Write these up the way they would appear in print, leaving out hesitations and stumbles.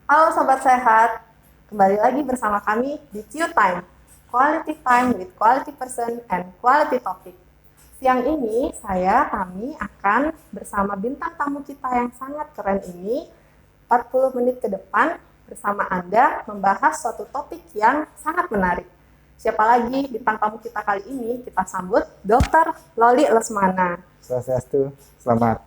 Halo Sobat Sehat, kembali lagi bersama kami di Q Time, Quality Time with Quality Person and Quality Topic. Siang ini kami akan bersama bintang tamu kita yang sangat keren ini, 40 menit ke depan bersama Anda membahas suatu topik yang sangat menarik. Siapa lagi bintang tamu kita kali ini? Kita sambut Dr. Loli Lesmana. Swastiastu, selamat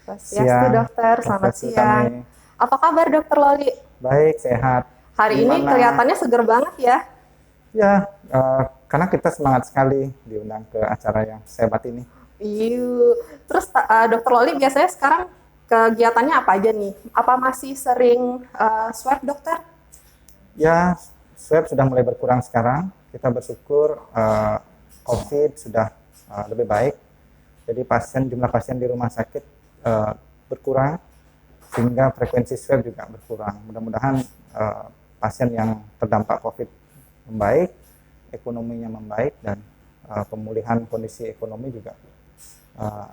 Swastiastu siang. dokter, selamat Swastiastu siang. Tami. Apa kabar Dokter Loli? Baik, sehat. Hari ini kelihatannya seger banget ya. Ya, karena kita semangat sekali diundang ke acara yang sehebat ini. Iya. Terus Dokter Loli biasanya sekarang kegiatannya apa aja nih? Apa masih sering swab dokter? Ya, swab sudah mulai berkurang sekarang. Kita bersyukur COVID sudah lebih baik. Jadi jumlah pasien di rumah sakit berkurang, sehingga frekuensi swab juga berkurang. Mudah-mudahan pasien yang terdampak COVID membaik, ekonominya membaik, dan pemulihan kondisi ekonomi juga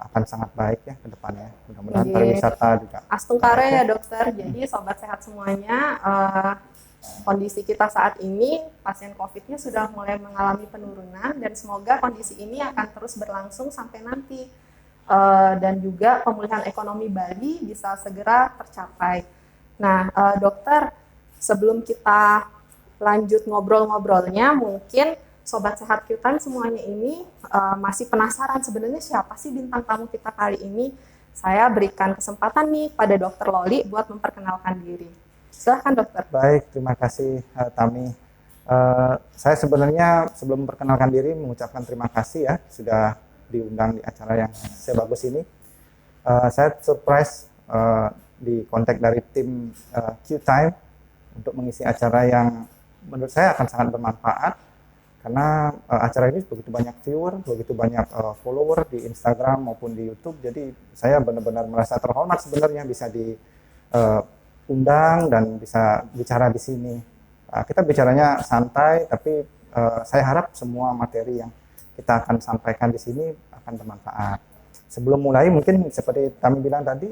akan sangat baik ya ke depannya. Mudah-mudahan pariwisata juga. Astungkare ya dokter. Jadi sobat sehat semuanya, kondisi kita saat ini pasien COVID-nya sudah mulai mengalami penurunan dan semoga kondisi ini akan terus berlangsung sampai nanti. Dan juga pemulihan ekonomi Bali bisa segera tercapai. Nah, dokter, sebelum kita lanjut ngobrol-ngobrolnya, mungkin Sobat Sehat kita semuanya ini masih penasaran sebenarnya siapa sih bintang tamu kita kali ini. Saya berikan kesempatan nih pada Dokter Loli buat memperkenalkan diri. Silahkan dokter. Baik, terima kasih Tami. Saya sebenarnya sebelum memperkenalkan diri mengucapkan terima kasih ya sudah diundang di acara yang sebagus ini. Saya surprise di kontak dari tim Q Time untuk mengisi acara yang menurut saya akan sangat bermanfaat karena acara ini begitu banyak viewer, begitu banyak follower di Instagram maupun di YouTube. Jadi saya benar-benar merasa terhormat sebenarnya bisa diundang dan bisa bicara di sini. Kita bicaranya santai, tapi saya harap semua materi yang kita akan sampaikan di sini akan bermanfaat. Sebelum mulai, mungkin seperti kami bilang tadi,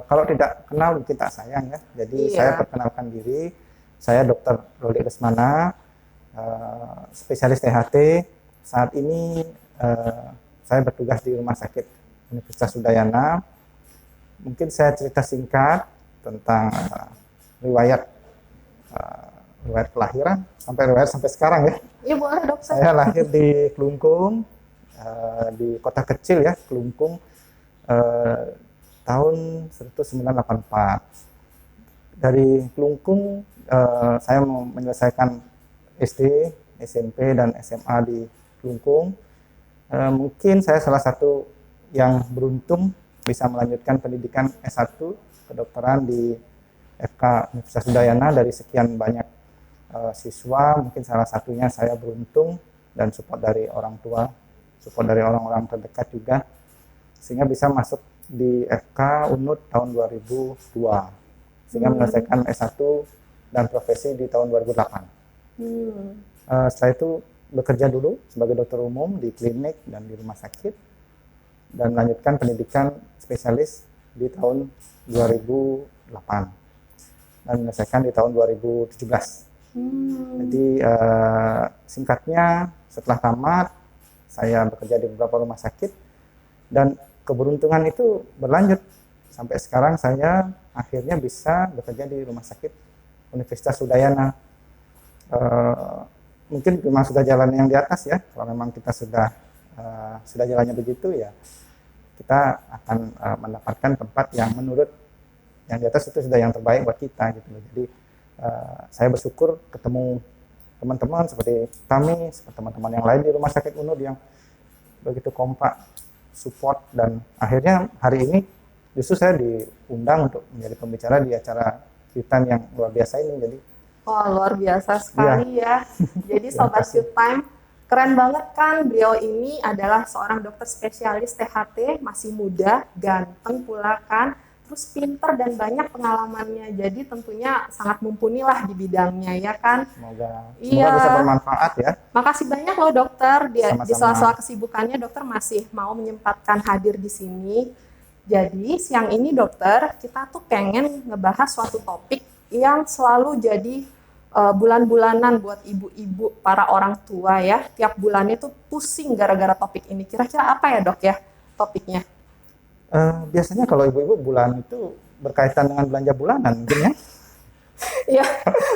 kalau tidak kenal mungkin tak sayang ya. Jadi saya perkenalkan diri, saya Dr. Loli Lesmana, spesialis THT. Saat ini saya bertugas di Rumah Sakit Universitas Udayana. Mungkin saya cerita singkat tentang riwayat kelahiran sampai sekarang ya. Iya boleh dok. Saya lahir di Klungkung, di kota kecil ya, Klungkung, tahun 1984. Dari Klungkung saya mau menyelesaikan SD, SMP, dan SMA di Klungkung. Mungkin saya salah satu yang beruntung bisa melanjutkan pendidikan S1 kedokteran di FK Universitas Udayana dari sekian banyak siswa. Mungkin salah satunya saya beruntung dan support dari orang tua, support dari orang-orang terdekat juga, sehingga bisa masuk di FK UNUD tahun 2002, sehingga menyelesaikan S1 dan profesi di tahun 2008. Setelah itu bekerja dulu sebagai dokter umum di klinik dan di rumah sakit, dan melanjutkan pendidikan spesialis di tahun 2008 dan menyelesaikan di tahun 2017. Jadi singkatnya, setelah tamat saya bekerja di beberapa rumah sakit dan keberuntungan itu berlanjut sampai sekarang. Saya akhirnya bisa bekerja di Rumah Sakit Universitas Udayana. Mungkin memang sudah jalan yang di atas ya. Kalau memang kita sudah jalannya begitu ya, kita akan mendapatkan tempat yang menurut yang di atas itu sudah yang terbaik buat kita gitu. Jadi saya bersyukur ketemu teman-teman seperti kami, seperti teman-teman yang lain di Rumah Sakit UNUD yang begitu kompak, support, dan akhirnya hari ini justru saya diundang untuk menjadi pembicara di acara Q-Time yang luar biasa ini. Jadi luar biasa sekali ya. Jadi Sobat Q-Time, keren banget kan, beliau ini adalah seorang dokter spesialis THT, masih muda, ganteng pula kan, terus pinter dan banyak pengalamannya, jadi tentunya sangat mumpuni lah di bidangnya ya kan. Semoga bisa bermanfaat ya. Makasih banyak loh dokter, di sela-sela kesibukannya dokter masih mau menyempatkan hadir di sini. Jadi siang ini dokter, kita tuh pengen ngebahas suatu topik yang selalu jadi bulan-bulanan buat ibu-ibu, para orang tua ya. Tiap bulannya tuh pusing gara-gara topik ini. Kira-kira apa ya dok ya topiknya? Biasanya kalau ibu-ibu bulan itu berkaitan dengan belanja bulanan mungkin ya. Ya,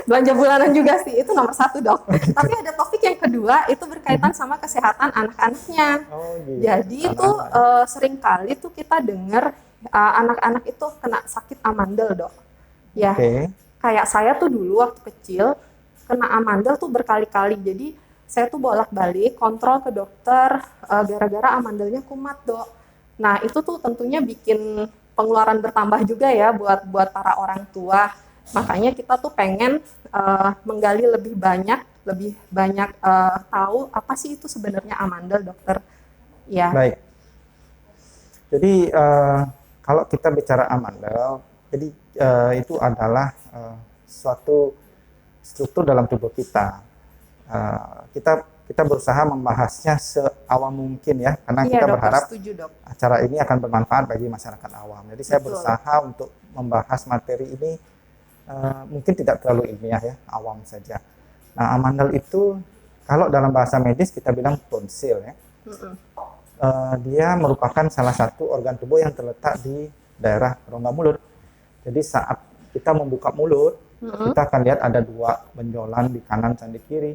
belanja bulanan juga sih, itu nomor satu dok. Tapi ada topik yang kedua, itu berkaitan sama kesehatan anak-anaknya. Oh gitu. Jadi itu Anak-anak. seringkali tuh kita dengar anak-anak itu kena sakit amandel dok. Ya, Oke. kayak saya tuh dulu waktu kecil kena amandel tuh berkali-kali. Jadi saya tuh bolak-balik kontrol ke dokter gara-gara amandelnya kumat dok. Nah itu tuh tentunya bikin pengeluaran bertambah juga ya buat para orang tua. Makanya kita tuh pengen menggali lebih banyak tahu apa sih itu sebenarnya amandel dokter. Ya. Baik. Jadi kalau kita bicara amandel, jadi itu adalah suatu struktur dalam tubuh kita. Kita berusaha membahasnya seawam mungkin ya, karena Iya kita dokter, berharap setuju dok. acara ini akan bermanfaat bagi masyarakat awam. Jadi saya Betul. berusaha untuk membahas materi ini mungkin tidak terlalu ilmiah ya, awam saja. Nah, amandel itu kalau dalam bahasa medis kita bilang tonsil ya. Mm-mm. Dia merupakan salah satu organ tubuh yang terletak di daerah rongga mulut. Jadi saat kita membuka mulut, Mm-mm. kita akan lihat ada dua benjolan di kanan dan di kiri.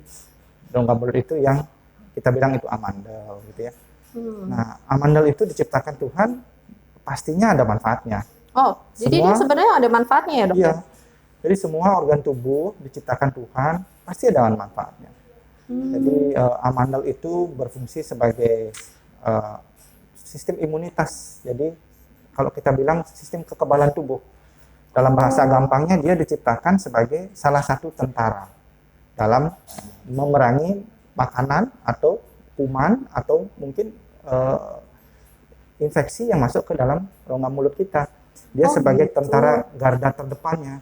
Rongga mulut itu yang kita bilang itu amandel gitu ya. Nah, amandel itu diciptakan Tuhan, pastinya ada manfaatnya. Oh, jadi dia Semua- sebenarnya ada manfaatnya ya dokter? Iya. Jadi semua organ tubuh diciptakan Tuhan, pasti ada manfaatnya. Jadi amandel itu berfungsi sebagai sistem imunitas. Jadi kalau kita bilang sistem kekebalan tubuh, dalam bahasa gampangnya dia diciptakan sebagai salah satu tentara dalam memerangi makanan atau kuman atau mungkin infeksi yang masuk ke dalam rongga mulut kita. Dia Oh, sebagai gitu. tentara garda terdepannya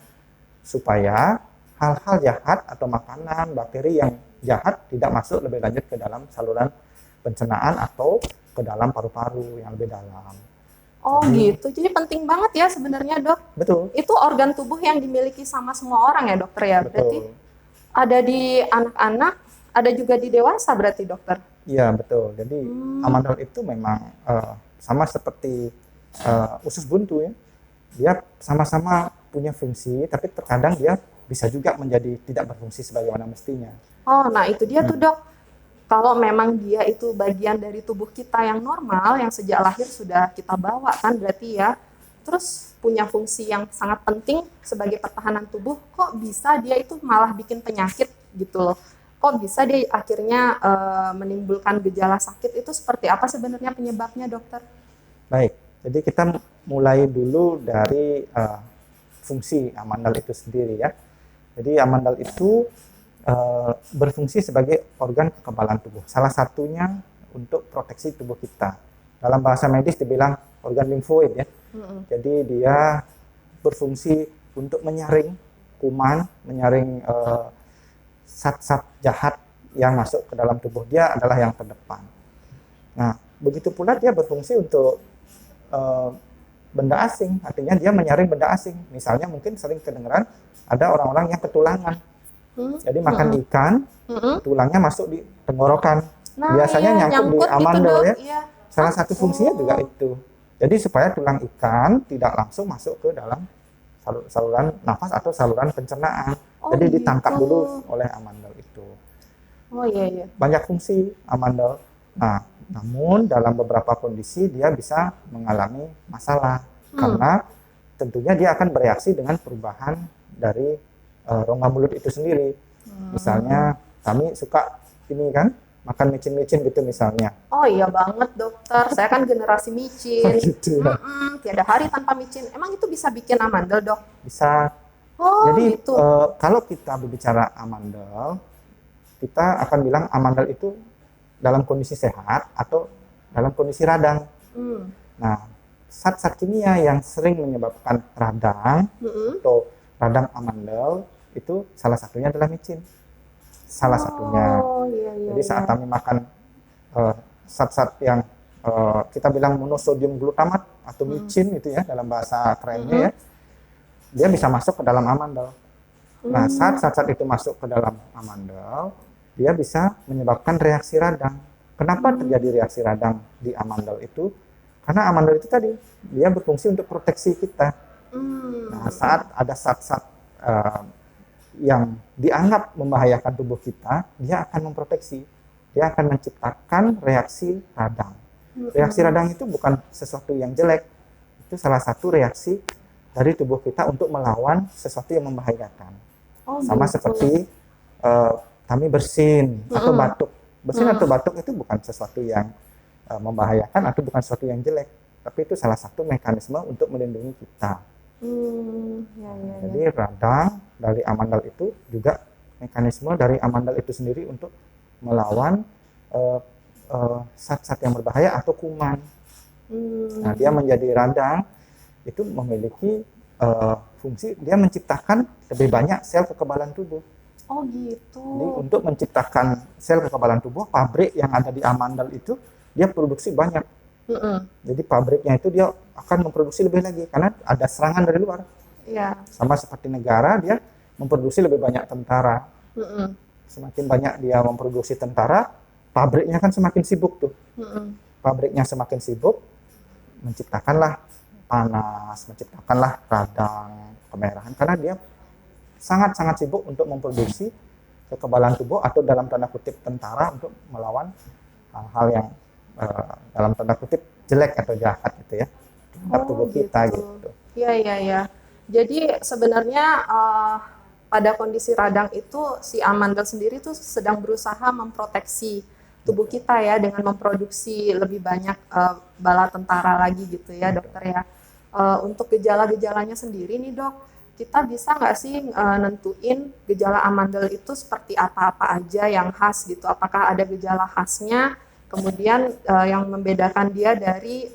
supaya hal-hal jahat atau makanan, bakteri yang jahat tidak masuk lebih lanjut ke dalam saluran pencernaan atau ke dalam paru-paru yang lebih dalam. Oh gitu, jadi penting banget ya sebenarnya dok. Betul, Itu organ tubuh yang dimiliki sama semua orang ya dokter ya? Berarti betul. ada di anak-anak, ada juga di dewasa berarti dokter? Iya, betul. Jadi amandel itu memang sama seperti usus buntu ya. Dia sama-sama punya fungsi, tapi terkadang dia bisa juga menjadi tidak berfungsi sebagaimana mestinya. Oh, nah itu dia tuh dok. Kalau memang dia itu bagian dari tubuh kita yang normal, yang sejak lahir sudah kita bawa kan berarti ya. Terus punya fungsi yang sangat penting sebagai pertahanan tubuh, kok bisa dia itu malah bikin penyakit gitu loh. Kok bisa dia akhirnya menimbulkan gejala sakit, itu seperti apa sebenarnya penyebabnya dokter? Baik, jadi kita mulai dulu dari fungsi amandel itu sendiri ya. Jadi amandel itu berfungsi sebagai organ kekebalan tubuh. Salah satunya untuk proteksi tubuh kita. Dalam bahasa medis dibilang organ limfoid ya. Jadi dia berfungsi untuk menyaring kuman, menyaring zat-zat jahat yang masuk ke dalam tubuh. Dia adalah yang terdepan. Nah, begitu pula dia berfungsi untuk benda asing, artinya dia menyaring benda asing. Misalnya mungkin sering kedengeran ada orang-orang yang ketulangan. Jadi makan ikan, tulangnya masuk di tenggorokan. Nah, Biasanya iya, nyangkut di gitu, amandel Dok. ya. Iya. Salah satu fungsinya juga itu. Jadi supaya tulang ikan tidak langsung masuk ke dalam saluran nafas atau saluran pencernaan. Oh, Jadi ditangkap gitu. dulu oleh amandel itu. Oh iya iya. Banyak fungsi amandel. Nah, namun dalam beberapa kondisi dia bisa mengalami masalah karena tentunya dia akan bereaksi dengan perubahan dari rongga mulut itu sendiri. Misalnya kami suka ini kan makan micin-micin gitu misalnya. Oh iya banget dokter, saya kan generasi micin. Gitu ya. Tiada hari tanpa micin. Emang itu bisa bikin amandel dok? Bisa. Oh Jadi gitu. kalau kita berbicara amandel, kita akan bilang amandel itu dalam kondisi sehat atau dalam kondisi radang. Nah, zat-zat kimia yang sering menyebabkan radang atau radang amandel itu salah satunya adalah micin. Salah satunya. Oh iya iya. Jadi saat kami makan zat-zat yang kita bilang monosodium glutamat atau micin itu ya dalam bahasa kerennya ya, dia bisa masuk ke dalam amandel. Nah, saat itu masuk ke dalam amandel, dia bisa menyebabkan reaksi radang. Kenapa terjadi reaksi radang di amandel itu? Karena amandel itu tadi, dia berfungsi untuk proteksi kita. Nah, saat ada zat-zat yang dianggap membahayakan tubuh kita, dia akan memproteksi. Dia akan menciptakan reaksi radang. Reaksi radang itu bukan sesuatu yang jelek. Itu salah satu reaksi dari tubuh kita untuk melawan sesuatu yang membahayakan. Sama seperti kami bersin atau batuk. Bersin atau batuk itu bukan sesuatu yang membahayakan atau bukan sesuatu yang jelek, tapi itu salah satu mekanisme untuk melindungi kita. Jadi radang dari amandel itu juga mekanisme dari amandel itu sendiri untuk melawan zat-zat yang berbahaya atau kuman. Nah, dia menjadi radang itu memiliki fungsi, dia menciptakan lebih banyak sel kekebalan tubuh. Oh gitu. Jadi untuk menciptakan sel kekebalan tubuh, pabrik yang ada di amandel itu dia produksi banyak. Jadi pabriknya itu dia akan memproduksi lebih lagi karena ada serangan dari luar. Sama seperti negara, dia memproduksi lebih banyak tentara. Semakin banyak dia memproduksi tentara, pabriknya kan semakin sibuk tuh. Pabriknya semakin sibuk, menciptakanlah panas, menciptakanlah radang, kemerahan, karena dia sangat-sangat sibuk untuk memproduksi kekebalan tubuh atau dalam tanda kutip tentara untuk melawan hal-hal yang dalam tanda kutip jelek atau jahat gitu ya terhadap tubuh kita gitu. Iya. Jadi sebenarnya pada kondisi radang itu si amandel sendiri tuh sedang berusaha memproteksi tubuh kita ya dengan memproduksi lebih banyak bala tentara lagi gitu ya dokter ya. Untuk gejala-gejalanya sendiri nih dok, kita bisa nggak sih nentuin gejala amandel itu seperti apa-apa aja yang khas gitu? Apakah ada gejala khasnya? Kemudian yang membedakan dia dari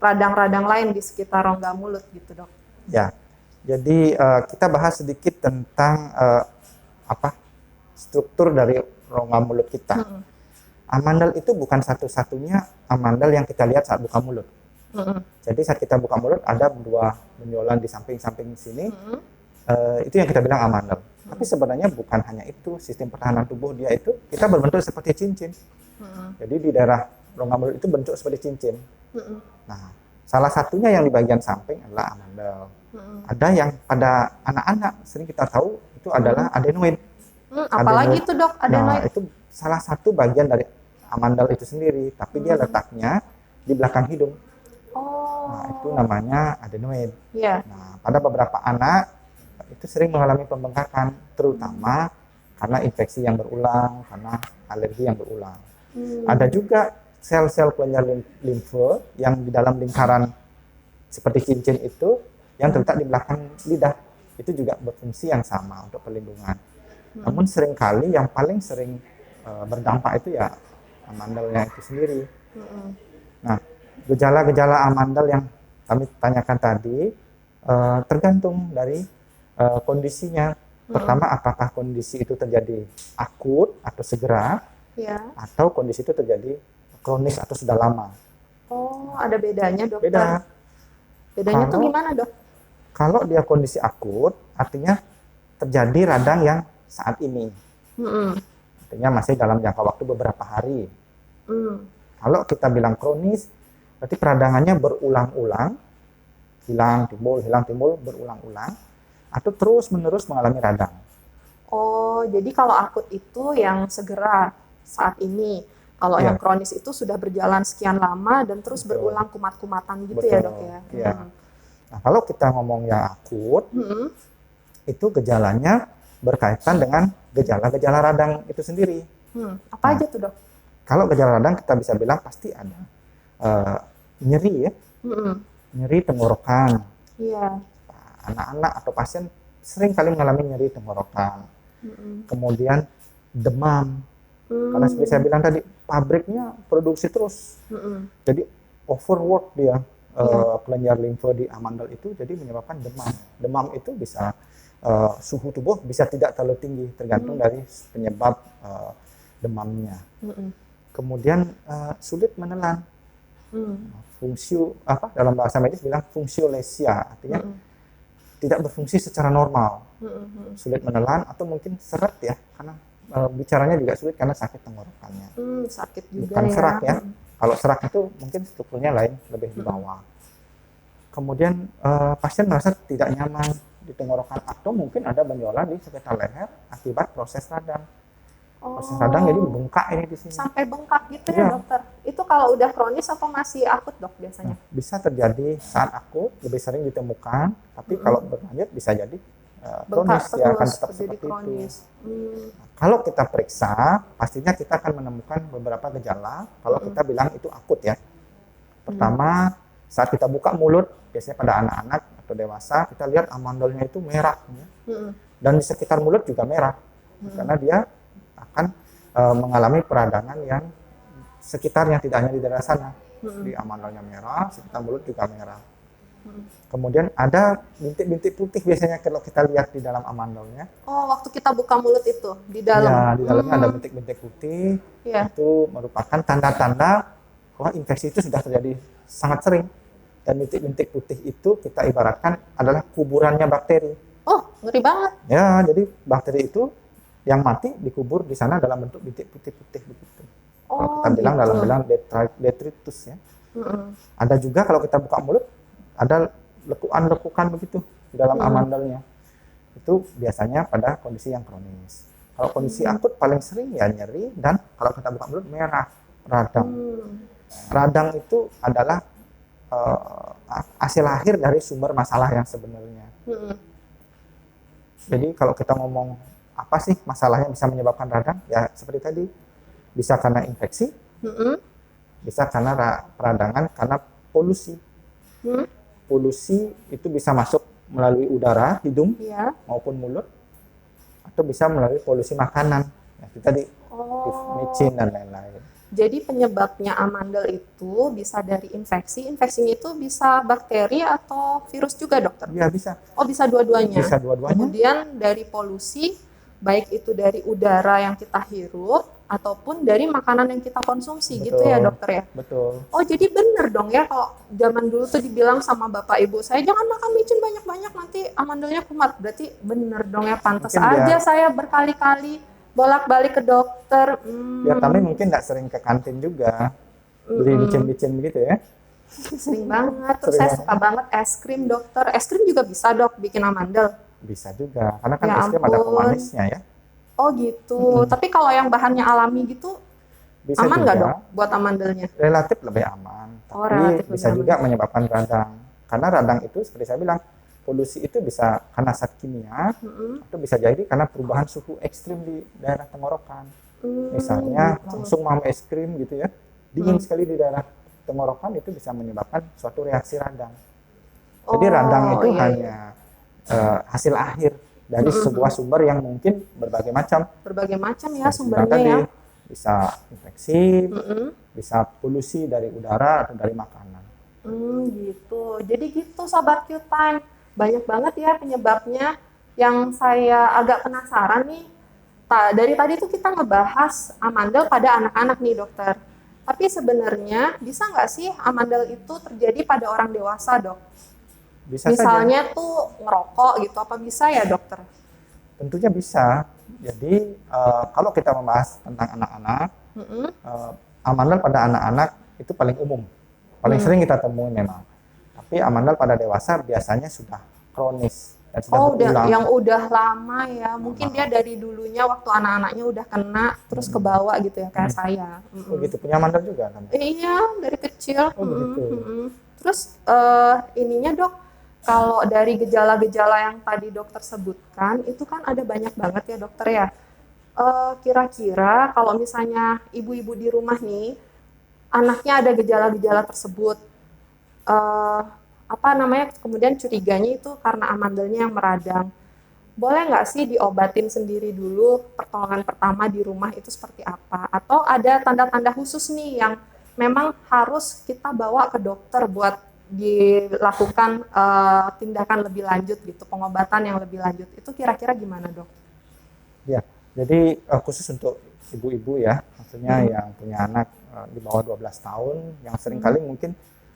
radang-radang lain di sekitar rongga mulut gitu dok? Ya, jadi kita bahas sedikit tentang struktur dari rongga mulut kita. Amandel itu bukan satu-satunya amandel yang kita lihat saat buka mulut. Jadi saat kita buka mulut ada dua benjolan di samping-samping sini, itu yang kita bilang amandel. Tapi sebenarnya bukan hanya itu, sistem pertahanan tubuh dia itu kita berbentuk seperti cincin. Jadi di daerah rongga mulut itu bentuk seperti cincin. Nah, salah satunya yang di bagian samping adalah amandel. Ada yang pada anak-anak sering kita tahu itu adalah adenoid. Apalagi itu dok, adenoid? Nah, itu salah satu bagian dari amandel itu sendiri, tapi dia letaknya di belakang hidung. Nah, itu namanya adenoid. Nah, pada beberapa anak itu sering mengalami pembengkakan, terutama karena infeksi yang berulang, karena alergi yang berulang. Ada juga sel-sel kelenjar limfe yang di dalam lingkaran seperti cincin itu yang terletak di belakang lidah. Itu juga berfungsi yang sama untuk perlindungan. Namun seringkali yang paling sering berdampak itu ya amandelnya itu sendiri. Nah, gejala-gejala amandel yang kami tanyakan tadi tergantung dari kondisinya. Pertama, apakah kondisi itu terjadi akut atau segera, atau kondisi itu terjadi kronis atau sudah lama. Oh, ada bedanya dokter? Beda. Bedanya tuh gimana dok? Kalau dia kondisi akut, artinya terjadi radang yang saat ini. Artinya masih dalam jangka waktu beberapa hari. Kalau kita bilang kronis, berarti peradangannya berulang-ulang, hilang timbul berulang-ulang, atau terus-menerus mengalami radang. Oh, jadi kalau akut itu yang segera saat ini. Kalau yang kronis itu sudah berjalan sekian lama dan terus berulang kumat-kumatan gitu. Ya dok ya? Nah, kalau kita ngomong yang akut, itu gejalanya berkaitan dengan gejala-gejala radang itu sendiri. Apa aja tuh dok? Kalau gejala radang kita bisa bilang pasti ada nyeri ya, nyeri tenggorokan. Anak-anak atau pasien sering kali mengalami nyeri tenggorokan. Kemudian demam. Karena seperti saya bilang tadi, pabriknya produksi terus. Jadi overwork dia kelenjar limfe di amandel itu, jadi menyebabkan demam. Demam itu bisa suhu tubuh bisa tidak terlalu tinggi, tergantung dari penyebab demamnya. Kemudian sulit menelan. Hmm. Fungsio apa dalam bahasa medis bilang fungsiolesia, artinya Hmm. tidak berfungsi secara normal. Hmm. Sulit menelan atau mungkin seret ya, karena bicaranya juga sulit karena sakit tenggorokannya. Sakit juga Bukan ya. serak ya. Kalau serak itu mungkin strukturnya lain, lebih di bawah. Kemudian pasien merasa tidak nyaman di tenggorokan atau mungkin ada benjolan di sekitar leher akibat proses radang. Proses radang jadi bengkak ini di sini. Sampai bengkak gitu Iya. ya dokter. Itu kalau udah kronis atau masih akut dok biasanya? Bisa terjadi saat akut, lebih sering ditemukan, tapi kalau berlanjut bisa jadi kronis, Bengkak ya akan terus tetap jadi seperti kronis. itu. Kalau kita periksa, pastinya kita akan menemukan beberapa gejala. Kalau kita bilang itu akut ya. Pertama, saat kita buka mulut, biasanya pada anak-anak atau dewasa, kita lihat amandolnya itu merah. Ya. Dan di sekitar mulut juga merah. Karena dia akan mengalami peradangan yang sekitarnya, tidak hanya di daerah sana. Di amandolnya merah, sekitar mulut juga merah. Kemudian ada bintik-bintik putih biasanya kalau kita lihat di dalam amandolnya. Oh, waktu kita buka mulut itu di dalam. Ya, di dalamnya ada bintik-bintik putih. Iya. Itu merupakan tanda-tanda bahwa infeksi itu sudah terjadi sangat sering. Dan bintik-bintik putih itu kita ibaratkan adalah kuburannya bakteri. Oh, ngeri banget. Ya, jadi bakteri itu yang mati dikubur di sana dalam bentuk bintik putih-putih begitu. Kalau kita bilang dalam bilang detritus ya. Ada juga kalau kita buka mulut ada lekukan-lekukan begitu di dalam amandolnya. Itu biasanya pada kondisi yang kronis. Kalau kondisi akut paling sering ya nyeri dan kalau kita buka mulut merah, radang. Radang itu adalah hasil akhir dari sumber masalah yang sebenarnya. Jadi kalau kita ngomong apa sih masalah yang bisa menyebabkan radang? Ya seperti tadi, bisa karena infeksi, bisa karena peradangan karena polusi. Polusi itu bisa masuk melalui udara, hidung, maupun mulut, atau bisa melalui polusi makanan, ya, itu tadi, micin dan lain-lain. Jadi penyebabnya amandel itu bisa dari infeksi, infeksinya itu bisa bakteri atau virus juga dokter? Ya bisa. Oh bisa dua-duanya? Bisa dua-duanya. Kemudian dari polusi, baik itu dari udara yang kita hirup, ataupun dari makanan yang kita konsumsi. Betul. Gitu ya dokter ya? Betul. Oh jadi bener dong ya kalau zaman dulu tuh dibilang sama bapak ibu saya jangan makan micin banyak-banyak nanti amandelnya kumat. Berarti bener dong ya, pantas aja saya berkali-kali bolak-balik ke dokter. Ya kami mungkin nggak sering ke kantin juga beli micin-micin begitu ya. Sering banget. Terus saya suka banget es krim dokter. Es krim juga bisa dok bikin amandel? Bisa juga karena kan Ya es krim ada ampun. pemanisnya ya. Oh gitu. Tapi kalau yang bahannya alami gitu Bisa aman juga. nggak dok buat amandelnya? Relatif lebih aman, tapi relatif bisa lebih juga aman. menyebabkan radang. Karena radang itu seperti saya bilang, polusi itu bisa karena zat kimia, atau bisa jadi karena perubahan suhu ekstrim di daerah tenggorokan. Misalnya langsung mau es krim gitu ya, dingin sekali di daerah tenggorokan itu bisa menyebabkan suatu reaksi radang. Jadi radang itu hanya hasil akhir dari sebuah sumber yang mungkin berbagai macam. Berbagai macam ya Seperti sumbernya tadi, ya. bisa infeksi, bisa polusi dari udara atau dari makanan. Gitu. Jadi gitu Sobat Q-Time. Banyak banget ya penyebabnya. Yang saya agak penasaran nih. Dari tadi tuh kita ngebahas amandel pada anak-anak nih dokter. Tapi sebenarnya bisa nggak sih amandel itu terjadi pada orang dewasa dok? Bisa Misalnya saja. tuh ngerokok gitu, apa bisa ya dokter? Tentunya bisa. Jadi kalau kita membahas tentang anak-anak, amandel pada anak-anak itu paling umum, paling sering kita temui memang. Tapi amandel pada dewasa biasanya sudah kronis dan sudah berulang. Yang udah lama ya. Mungkin dia dari dulunya waktu anak-anaknya udah kena terus ke bawah gitu ya kayak saya. Oh gitu, punya amandel juga kan? Iya, dari kecil. Oh begitu. Terus ininya dok, kalau dari gejala-gejala yang tadi dokter sebutkan, itu kan ada banyak banget ya dokter ya. Kira-kira kalau misalnya ibu-ibu di rumah nih, anaknya ada gejala-gejala tersebut, kemudian curiganya itu karena amandelnya yang meradang. Boleh nggak sih diobatin sendiri dulu, pertolongan pertama di rumah itu seperti apa? Atau ada tanda-tanda khusus nih yang memang harus kita bawa ke dokter buat dilakukan tindakan lebih lanjut gitu, pengobatan yang lebih lanjut. Itu kira-kira gimana dok? Ya, jadi khusus untuk ibu-ibu ya, maksudnya yang punya anak di bawah 12 tahun, yang seringkali mungkin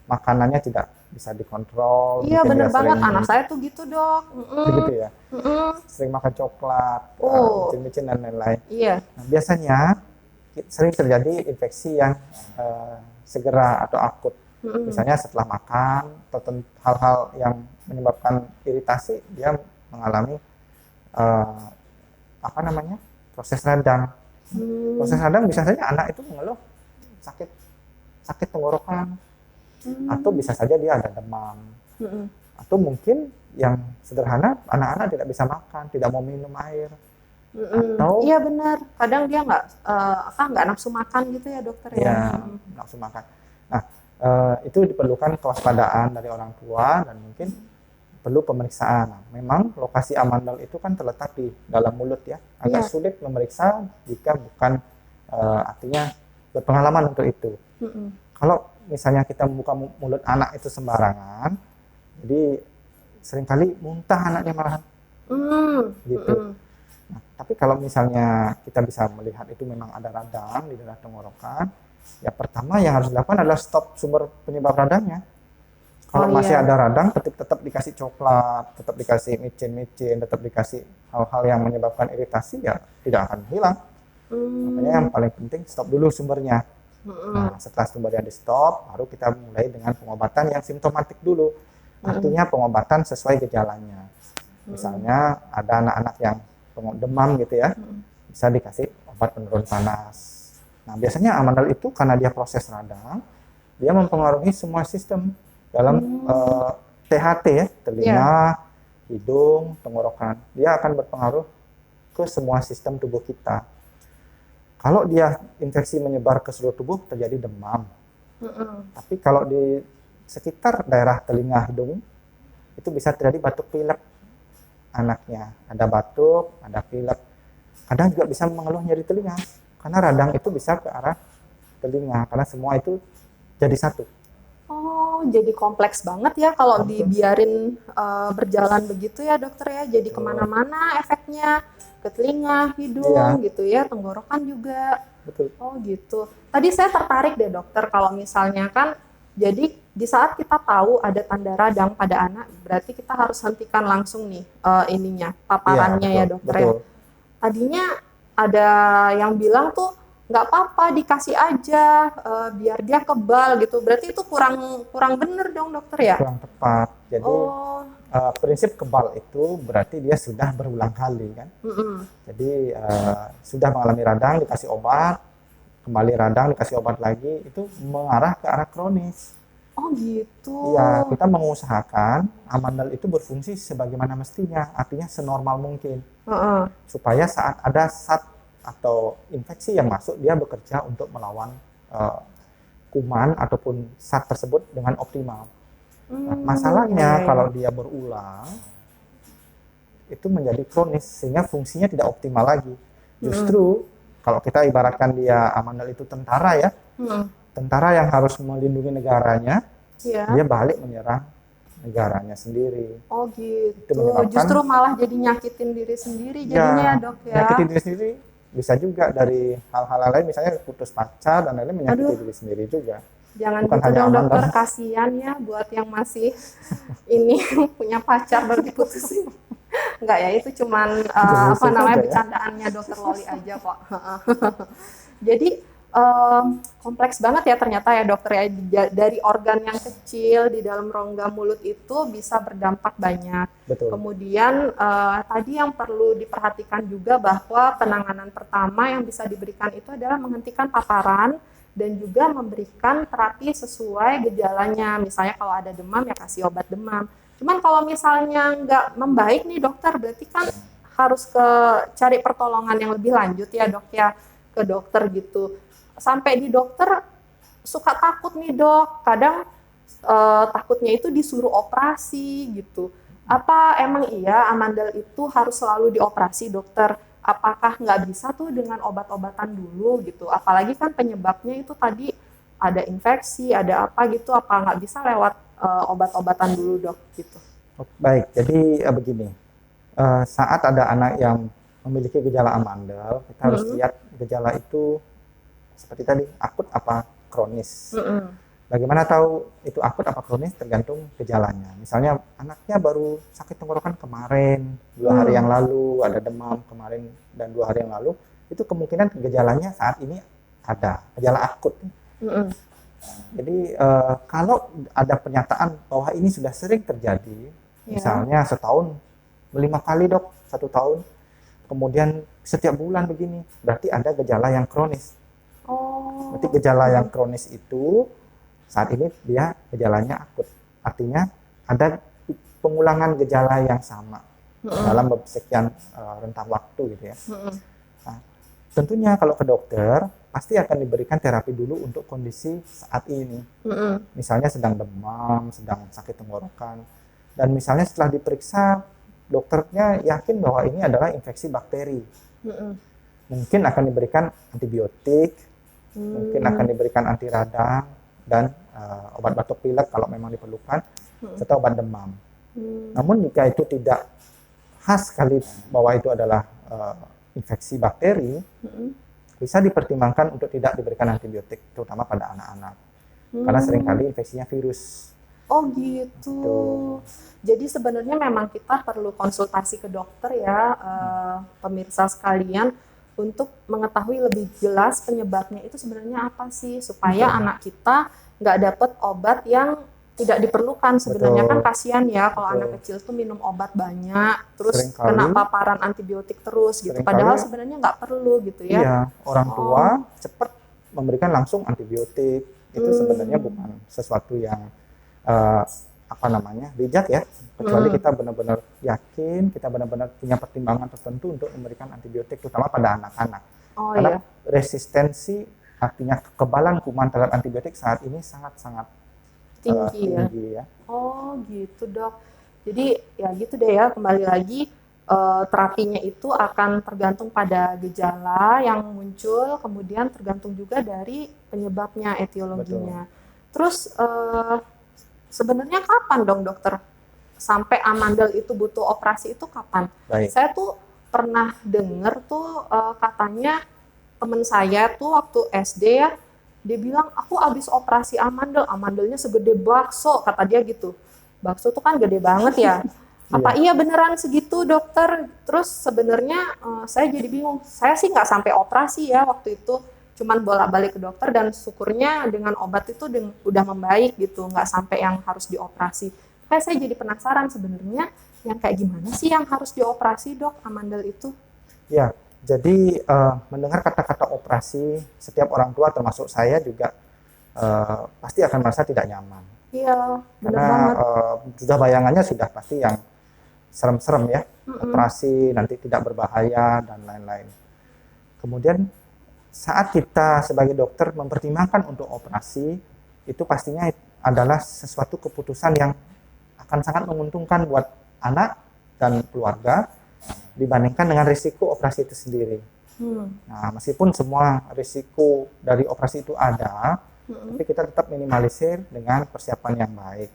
makanannya tidak bisa dikontrol, Iya mungkin bener dia banget, sering anak saya tuh gitu dok. begitu ya, Mm-mm. sering makan coklat, Oh micin-micin dan lain-lain. iya. Nah, biasanya sering terjadi infeksi yang segera atau akut. Mm-mm. Misalnya setelah makan, atau hal-hal yang menyebabkan iritasi, dia mengalami eh, apa namanya proses radang. Proses radang bisa saja anak itu mengeluh sakit sakit tenggorokan, atau bisa saja dia ada demam, Mm-mm. atau mungkin yang sederhana anak-anak tidak bisa makan, tidak mau minum air, atau Iya benar. Kadang dia nggak nafsu makan gitu ya dokter ya. ya nafsu makan. Nah, itu diperlukan kewaspadaan dari orang tua dan mungkin perlu pemeriksaan. Nah, memang lokasi amandel itu kan terletak di dalam mulut ya, agak Iya. sulit memeriksa jika bukan artinya berpengalaman untuk itu. Mm-mm. Kalau misalnya kita membuka mulut anak itu sembarangan, jadi seringkali muntah anaknya malahan gitu. Mm-mm. Nah, tapi kalau misalnya kita bisa melihat itu memang ada radang di daerah tenggorokan, ya pertama yang harus dilakukan adalah stop sumber penyebab radangnya. Kalau Oh masih iya. ada radang, tetap dikasih coklat, tetap dikasih micin-micin, tetap dikasih hal-hal yang menyebabkan iritasi, ya tidak akan hilang. Makanya yang paling penting stop dulu sumbernya. Nah, setelah sumbernya di stop, baru kita mulai dengan pengobatan yang simptomatik dulu. Artinya pengobatan sesuai gejalanya. Misalnya ada anak-anak yang demam gitu ya, bisa dikasih obat penurun panas. Nah, biasanya amandel itu karena dia proses radang, dia mempengaruhi semua sistem dalam THT ya, telinga, hidung, tenggorokan. Dia akan berpengaruh ke semua sistem tubuh kita. Kalau dia infeksi menyebar ke seluruh tubuh, terjadi demam. Tapi kalau di sekitar daerah telinga, hidung, itu bisa terjadi batuk pilek anaknya. Ada batuk, ada pilek. Kadang juga bisa mengeluh nyeri telinga. Karena radang itu bisa ke arah telinga. Karena semua itu jadi satu. Oh, jadi kompleks banget ya kalau dibiarin berjalan begitu ya dokter ya. Jadi kemana-mana efeknya, ke telinga, hidung gitu ya, tenggorokan juga. Betul. Oh gitu. Tadi saya tertarik deh dokter kalau misalnya kan, jadi di saat kita tahu ada tanda radang pada anak, berarti kita harus hentikan langsung nih paparannya ya dokter ya. Tadinya ada yang bilang tuh nggak apa-apa dikasih aja biar dia kebal gitu. Berarti itu kurang bener dong dokter ya? Kurang tepat. Jadi prinsip kebal itu berarti dia sudah berulang kali kan. Jadi sudah mengalami radang dikasih obat, kembali radang dikasih obat lagi, itu mengarah ke arah kronis. Oh gitu. Iya, kita mengusahakan amandel itu berfungsi sebagaimana mestinya, artinya senormal mungkin. Supaya saat ada zat atau infeksi yang masuk, dia bekerja untuk melawan kuman ataupun zat tersebut dengan optimal. Nah, masalahnya kalau dia berulang, itu menjadi kronis sehingga fungsinya tidak optimal lagi. Justru kalau kita ibaratkan dia amandel itu tentara ya, tentara yang harus melindungi negaranya, dia balik menyerang negaranya sendiri. Oh gitu. Justru malah jadi nyakitin diri sendiri jadinya dok ya. Nyakitin diri sendiri. Bisa juga dari hal-hal lain, misalnya putus pacar dan lain-lain, menyakiti diri sendiri juga. Jangan bukan gitu dong dokter, kasihan ya buat yang masih ini punya pacar baru diputusin. Enggak ya, itu cuman bercandaannya dokter Loli aja kok. Jadi kompleks banget ya ternyata ya dokter ya, dari organ yang kecil di dalam rongga mulut itu bisa berdampak banyak. Betul. Kemudian tadi yang perlu diperhatikan juga bahwa penanganan pertama yang bisa diberikan itu adalah menghentikan paparan dan juga memberikan terapi sesuai gejalanya. Misalnya kalau ada demam ya kasih obat demam. Cuman kalau misalnya nggak membaik nih dokter, berarti kan harus cari pertolongan yang lebih lanjut ya dok ya, ke dokter gitu. Sampai di dokter suka takut nih dok, kadang takutnya itu disuruh operasi gitu. Apa emang iya amandel itu harus selalu dioperasi dokter? Apakah nggak bisa tuh dengan obat-obatan dulu gitu? Apalagi kan penyebabnya itu tadi ada infeksi, ada apa gitu, apa nggak bisa lewat obat-obatan dulu dok gitu? Baik, jadi begini, saat ada anak yang memiliki gejala amandel, kita harus lihat gejala itu seperti tadi, akut apa kronis. Bagaimana tahu itu akut apa kronis? Tergantung gejalanya. Misalnya anaknya baru sakit tenggorokan kemarin, 2 hari yang lalu, ada demam kemarin dan 2 hari yang lalu, itu kemungkinan gejalanya saat ini ada gejala akut. Jadi kalau ada pernyataan bahwa ini sudah sering terjadi, misalnya setahun 5 kali dok, 1 tahun, kemudian setiap bulan begini, berarti ada gejala yang kronis. Berarti gejala yang kronis itu saat ini dia gejalanya akut. Artinya ada pengulangan gejala yang sama dalam sekian rentang waktu gitu ya. Nah, tentunya kalau ke dokter pasti akan diberikan terapi dulu untuk kondisi saat ini. Misalnya sedang demam, sedang sakit tenggorokan, dan misalnya setelah diperiksa dokternya yakin bahwa ini adalah infeksi bakteri. Mungkin akan diberikan antibiotik, mungkin akan diberikan anti radang dan obat batuk pilek kalau memang diperlukan, serta obat demam. Namun jika itu tidak khas sekali bahwa itu adalah infeksi bakteri, bisa dipertimbangkan untuk tidak diberikan antibiotik, terutama pada anak-anak. Karena seringkali infeksinya virus. Oh gitu. Jadi sebenarnya memang kita perlu konsultasi ke dokter ya, pemirsa sekalian, untuk mengetahui lebih jelas penyebabnya itu sebenarnya apa sih, supaya anak kita nggak dapat obat yang tidak diperlukan. Sebenarnya kan kasihan ya kalau anak kecil tuh minum obat banyak, terus kena paparan antibiotik terus gitu. Padahal sebenarnya nggak perlu gitu ya. Iya, orang tua cepat memberikan langsung antibiotik. Itu sebenarnya bukan sesuatu yang bijak ya, kecuali kita benar-benar yakin, kita benar-benar punya pertimbangan tertentu untuk memberikan antibiotik, terutama pada anak-anak. Karena resistensi, artinya kekebalan kuman terhadap antibiotik saat ini sangat-sangat tinggi ya. Oh gitu dok. Jadi ya gitu deh ya, kembali lagi terapinya itu akan tergantung pada gejala yang muncul, kemudian tergantung juga dari penyebabnya, etiologinya. Terus sebenarnya kapan dong dokter sampai amandel itu butuh operasi itu kapan? Baik. Saya tuh pernah dengar tuh katanya temen saya tuh waktu SD ya, dia bilang aku abis operasi amandel, amandelnya segede bakso, kata dia gitu. Bakso tuh kan gede banget ya. Apa iya beneran segitu dokter? Terus sebenarnya saya jadi bingung. Saya sih nggak sampai operasi ya waktu itu, cuman bolak-balik ke dokter dan syukurnya dengan obat itu udah membaik gitu, nggak sampai yang harus dioperasi. Kayak saya jadi penasaran sebenarnya yang kayak gimana sih yang harus dioperasi dok, amandel itu? Ya, jadi mendengar kata-kata operasi, setiap orang tua termasuk saya juga pasti akan merasa tidak nyaman. Iya, benar karena banget. Sudah bayangannya sudah pasti yang serem-serem ya, operasi nanti tidak berbahaya dan lain-lain. Kemudian saat kita sebagai dokter mempertimbangkan untuk operasi, itu pastinya adalah sesuatu keputusan yang akan sangat menguntungkan buat anak dan keluarga dibandingkan dengan risiko operasi itu sendiri. Nah, meskipun semua risiko dari operasi itu ada, tapi kita tetap minimalisir dengan persiapan yang baik.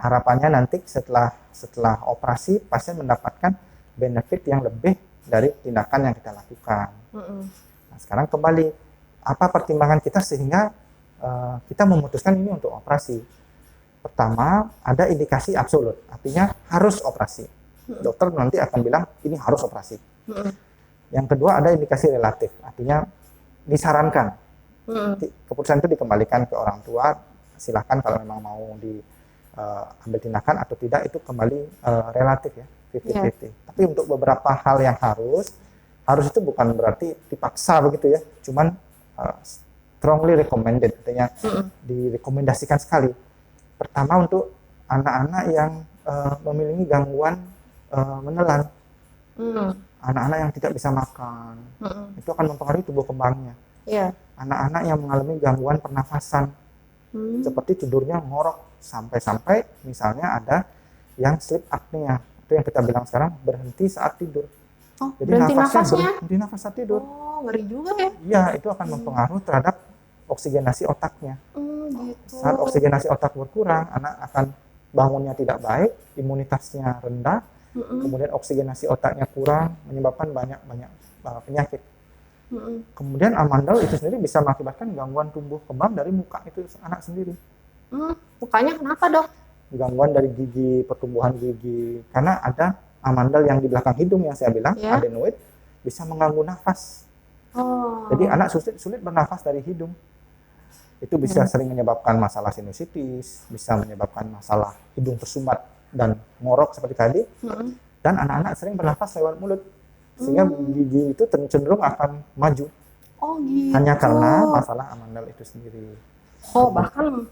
Harapannya nanti setelah operasi pasien mendapatkan benefit yang lebih dari tindakan yang kita lakukan. Nah, sekarang kembali, apa pertimbangan kita sehingga kita memutuskan ini untuk operasi? Pertama, ada indikasi absolut, artinya harus operasi. Dokter nanti akan bilang ini harus operasi. Yang kedua, ada indikasi relatif, artinya disarankan. Keputusan itu dikembalikan ke orang tua, silahkan kalau memang mau diambil tindakan atau tidak, itu kembali relatif ya, 50-50. Tapi untuk beberapa hal yang harus itu bukan berarti dipaksa begitu ya, cuman strongly recommended, artinya direkomendasikan sekali. Pertama, untuk anak-anak yang memiliki gangguan menelan, anak-anak yang tidak bisa makan, itu akan mempengaruhi tumbuh kembangnya. Anak-anak yang mengalami gangguan pernafasan, seperti tidurnya ngorok, sampai-sampai misalnya ada yang sleep apnea, itu yang kita bilang sekarang berhenti saat tidur. Jadi berhenti nafas saat tidur. Oh, ngeri juga ya. Iya, itu akan mempengaruhi terhadap oksigenasi otaknya. Gitu. Saat oksigenasi otak berkurang, anak akan bangunnya tidak baik, imunitasnya rendah, kemudian oksigenasi otaknya kurang, menyebabkan banyak penyakit. Kemudian amandel itu sendiri bisa mengakibatkan gangguan tumbuh kembang dari muka itu anak sendiri. Mukanya kenapa, Dok? Gangguan dari gigi, pertumbuhan gigi, karena ada amandel yang di belakang hidung yang saya bilang, adenoid, bisa mengganggu nafas. Jadi anak sulit bernafas dari hidung. Itu bisa sering menyebabkan masalah sinusitis, bisa menyebabkan masalah hidung tersumbat dan ngorok seperti tadi. Dan anak-anak sering bernafas lewat mulut, sehingga gigi itu cenderung akan maju. Gitu. Hanya karena masalah amandel itu sendiri. Bahkan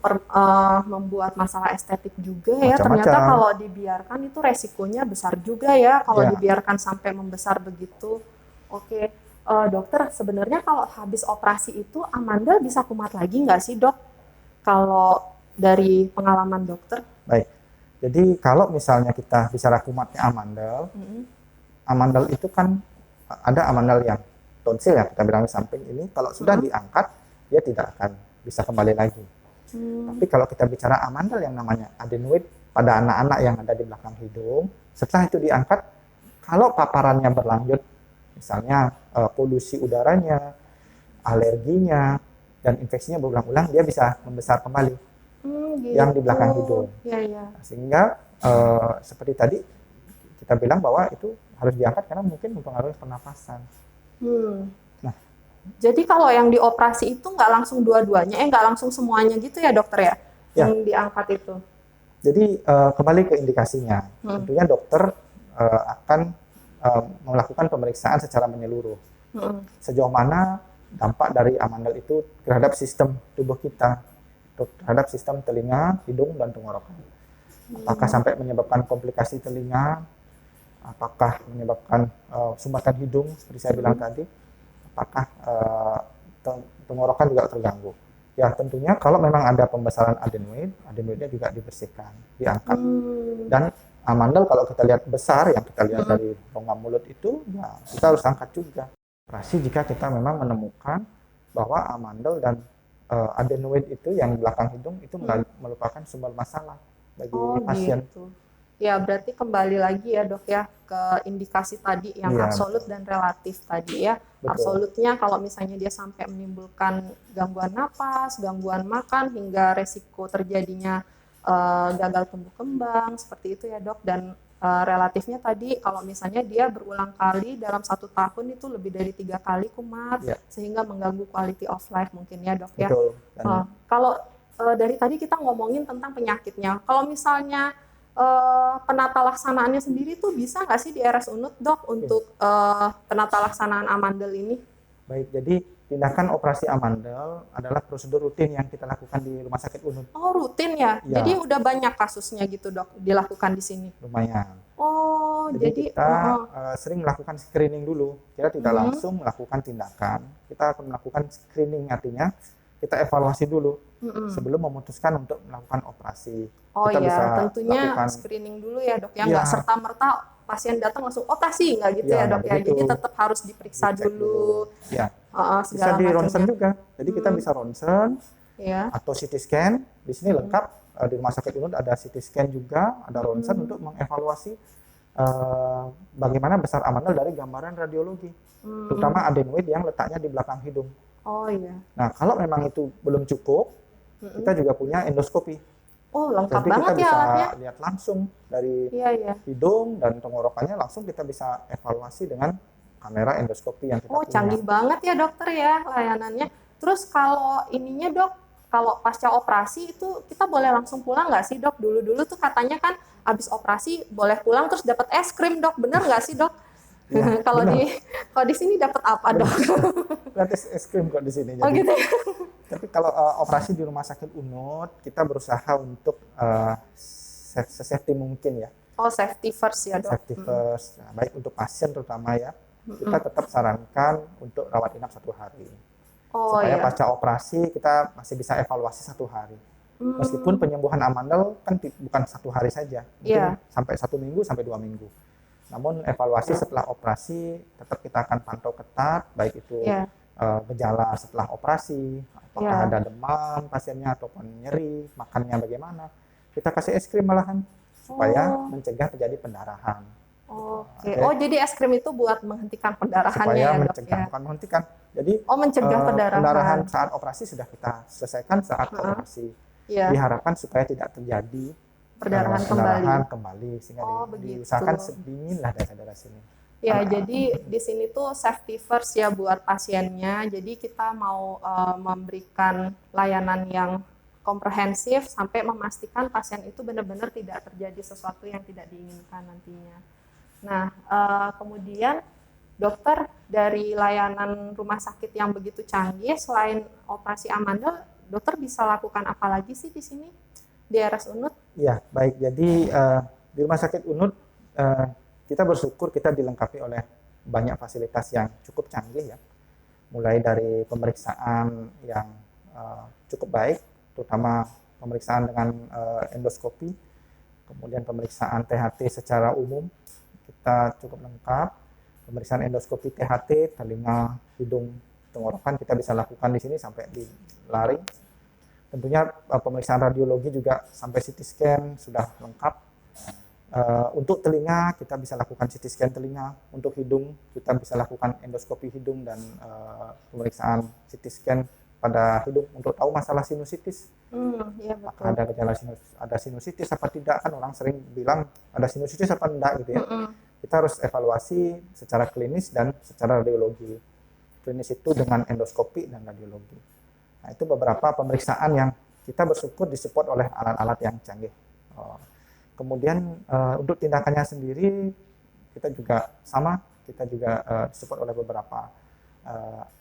membuat masalah estetik juga ya. Macam-macam. Ternyata kalau dibiarkan itu resikonya besar juga ya, kalau dibiarkan sampai membesar begitu. Oke, dokter, sebenarnya kalau habis operasi itu amandel bisa kumat lagi nggak sih, Dok? Kalau dari pengalaman dokter? Baik, jadi kalau misalnya kita bicara kumatnya amandel, amandel itu kan ada amandel yang tonsil ya, kita bilang di samping ini, kalau sudah diangkat, dia tidak akan bisa kembali lagi. Tapi kalau kita bicara amandel yang namanya adenoid pada anak-anak yang ada di belakang hidung, setelah itu diangkat, kalau paparannya berlanjut, misalnya polusi udaranya, alerginya, dan infeksinya berulang-ulang, dia bisa membesar kembali yang di belakang hidung. Sehingga seperti tadi kita bilang bahwa itu harus diangkat karena mungkin mempengaruhi pernapasan. Jadi kalau yang dioperasi itu nggak langsung dua-duanya, nggak langsung semuanya gitu ya, dokter ya? Yang diangkat itu. Jadi kembali ke indikasinya, tentunya dokter akan melakukan pemeriksaan secara menyeluruh. Sejauh mana dampak dari amandel itu terhadap sistem tubuh kita, terhadap sistem telinga, hidung, dan tenggorokan. Apakah sampai menyebabkan komplikasi telinga, apakah menyebabkan sumbatan hidung seperti saya bilang tadi, apakah tenggorokan juga terganggu. Ya tentunya kalau memang ada pembesaran adenoidnya juga dibersihkan, diangkat. Dan amandel kalau kita lihat besar, yang kita lihat dari rongga mulut itu, ya kita harus angkat juga. Operasi jika kita memang menemukan bahwa amandel dan adenoid itu yang di belakang hidung itu merupakan sumber masalah bagi pasien. Gitu. Ya berarti kembali lagi ya, Dok ya, ke indikasi tadi yang absolut dan relatif tadi ya. Absolutnya kalau misalnya dia sampai menimbulkan gangguan napas, gangguan makan, hingga resiko terjadinya gagal tumbuh kembang, seperti itu ya, Dok. Dan relatifnya tadi kalau misalnya dia berulang kali dalam 1 tahun itu lebih dari 3 kali kumat, sehingga mengganggu quality of life mungkin ya, Dok ya. Kalau dari tadi kita ngomongin tentang penyakitnya, kalau misalnya penata laksanaannya sendiri tuh bisa nggak sih di RS Unut, Dok, untuk penata laksanaan amandel ini? Baik, jadi tindakan operasi amandel adalah prosedur rutin yang kita lakukan di Rumah Sakit Unut. Rutin ya? Jadi udah banyak kasusnya gitu, Dok, dilakukan di sini? Lumayan. Jadi kita sering melakukan screening dulu. Kita tidak langsung melakukan tindakan. Kita akan melakukan screening, artinya kita evaluasi dulu sebelum memutuskan untuk melakukan operasi. Kita bisa tentunya screening dulu ya, Dok, ya nggak serta-merta pasien datang langsung operasi, nggak gitu ya, Dok ya. Jadi tetap harus diperiksa dulu. Bisa di ronsen juga. Jadi kita bisa ronsen atau CT scan. Di sini lengkap, di Rumah Sakit Unut ada CT scan juga, ada ronsen untuk mengevaluasi bagaimana besar amandel dari gambaran radiologi, terutama adenoid yang letaknya di belakang hidung. Nah, kalau memang itu belum cukup, kita juga punya endoskopi. Lengkap jadi banget kita bisa alatnya. lihat langsung dari hidung dan tenggorokannya, langsung kita bisa evaluasi dengan kamera endoskopi yang kita punya. Canggih banget ya, dokter ya layanannya. Terus kalau ininya, Dok, kalau pasca operasi itu kita boleh langsung pulang nggak sih, Dok? Dulu-dulu tuh katanya kan habis operasi boleh pulang terus dapat es krim, Dok. Bener nggak sih, Dok? Kalau di sini dapat apa, Dok? Gratis es krim kok di sini. Jadi, gitu ya? Tapi kalau operasi di Rumah Sakit Unut, kita berusaha untuk safety mungkin ya. Safety first ya, Dok. Safety first. Nah, baik untuk pasien terutama ya. Kita tetap sarankan untuk rawat inap 1 hari. Supaya pasca operasi kita masih bisa evaluasi 1 hari. Meskipun penyembuhan amandel kan bukan 1 hari saja, mungkin sampai 1 minggu sampai 2 minggu. Namun evaluasi setelah operasi tetap kita akan pantau ketat, baik itu gejala setelah operasi, apakah ada demam pasiennya ataupun nyeri, makannya bagaimana. Kita kasih es krim malahan supaya mencegah terjadi pendarahan. Oke. Oh, jadi es krim itu buat menghentikan pendarahannya supaya ya, Dok mencegah, ya? bukan menghentikan. Jadi Oh, mencegah pendarahan. pendarahan saat operasi sudah kita selesaikan saat operasi. Iya. Diharapkan supaya tidak terjadi Perdarahan kembali sehingga Oh, begitu. diusahakan sedingin lah darah sini. Ya, jadi di sini tuh safety first ya buat pasiennya. Jadi kita mau memberikan layanan yang komprehensif sampai memastikan pasien itu benar-benar tidak terjadi sesuatu yang tidak diinginkan nantinya. Nah, kemudian dokter dari layanan rumah sakit yang begitu canggih, selain operasi amandel, dokter bisa lakukan apa lagi sih di sini di RS Unut? Ya, baik. Jadi di rumah sakit Unut kita bersyukur kita dilengkapi oleh banyak fasilitas yang cukup canggih ya. Mulai dari pemeriksaan yang cukup baik, terutama pemeriksaan dengan endoskopi, kemudian pemeriksaan THT secara umum kita cukup lengkap. Pemeriksaan endoskopi THT, telinga, hidung, tenggorokan kita bisa lakukan di sini sampai di laring. Tentunya pemeriksaan radiologi juga sampai CT scan sudah lengkap. Untuk telinga kita bisa lakukan CT scan telinga, untuk hidung kita bisa lakukan endoskopi hidung dan pemeriksaan CT scan pada hidung untuk tahu masalah sinusitis. Iya betul. Apakah ada gejala ada sinusitis apa tidak, kan orang sering bilang ada sinusitis apa enggak gitu ya. Kita harus evaluasi secara klinis dan secara radiologi. Klinis itu dengan endoskopi dan radiologi. Nah, itu beberapa pemeriksaan yang kita bersyukur disupport oleh alat-alat yang canggih. Kemudian untuk tindakannya sendiri kita juga sama, kita juga disupport oleh beberapa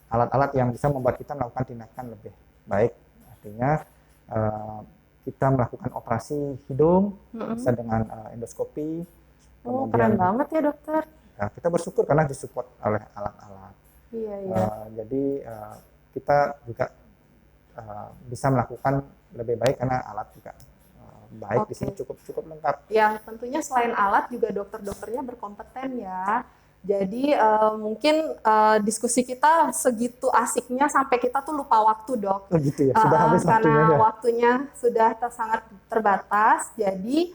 alat-alat yang bisa membuat kita melakukan tindakan lebih baik. Artinya kita melakukan operasi hidung bisa dengan endoskopi. Oh, keren banget ya dokter. Ya, kita bersyukur karena disupport oleh alat-alat. Iya, iya. Jadi kita juga bisa melakukan lebih baik karena alat juga baik. Di sini cukup lengkap. Ya, tentunya selain alat juga dokter-dokternya berkompeten ya. Jadi mungkin diskusi kita segitu asiknya sampai kita tuh lupa waktu, Dok. Oh gitu ya, sudah habis waktunya. Karena waktunya sudah sangat terbatas. Jadi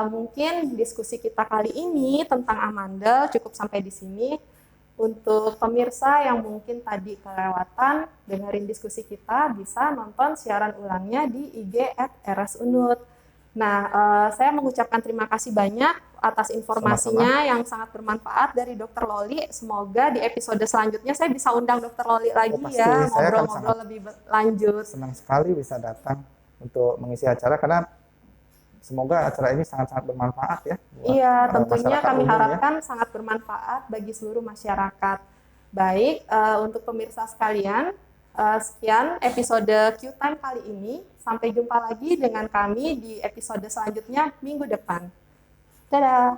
mungkin diskusi kita kali ini tentang amandel cukup sampai di sini. Untuk pemirsa yang mungkin tadi kelewatan dengerin diskusi kita, bisa nonton siaran ulangnya di IG @RS-Unut. Nah, saya mengucapkan terima kasih banyak atas informasinya yang sangat bermanfaat dari Dr. Loli. Semoga di episode selanjutnya saya bisa undang Dr. Loli lagi ya, ngobrol-ngobrol lebih lanjut. Senang sekali bisa datang untuk mengisi acara karena semoga acara ini sangat-sangat bermanfaat ya. Iya, tentunya kami harapkan sangat bermanfaat bagi seluruh masyarakat. Baik, untuk pemirsa sekalian, sekian episode Q-Time kali ini. Sampai jumpa lagi dengan kami di episode selanjutnya minggu depan. Dadah!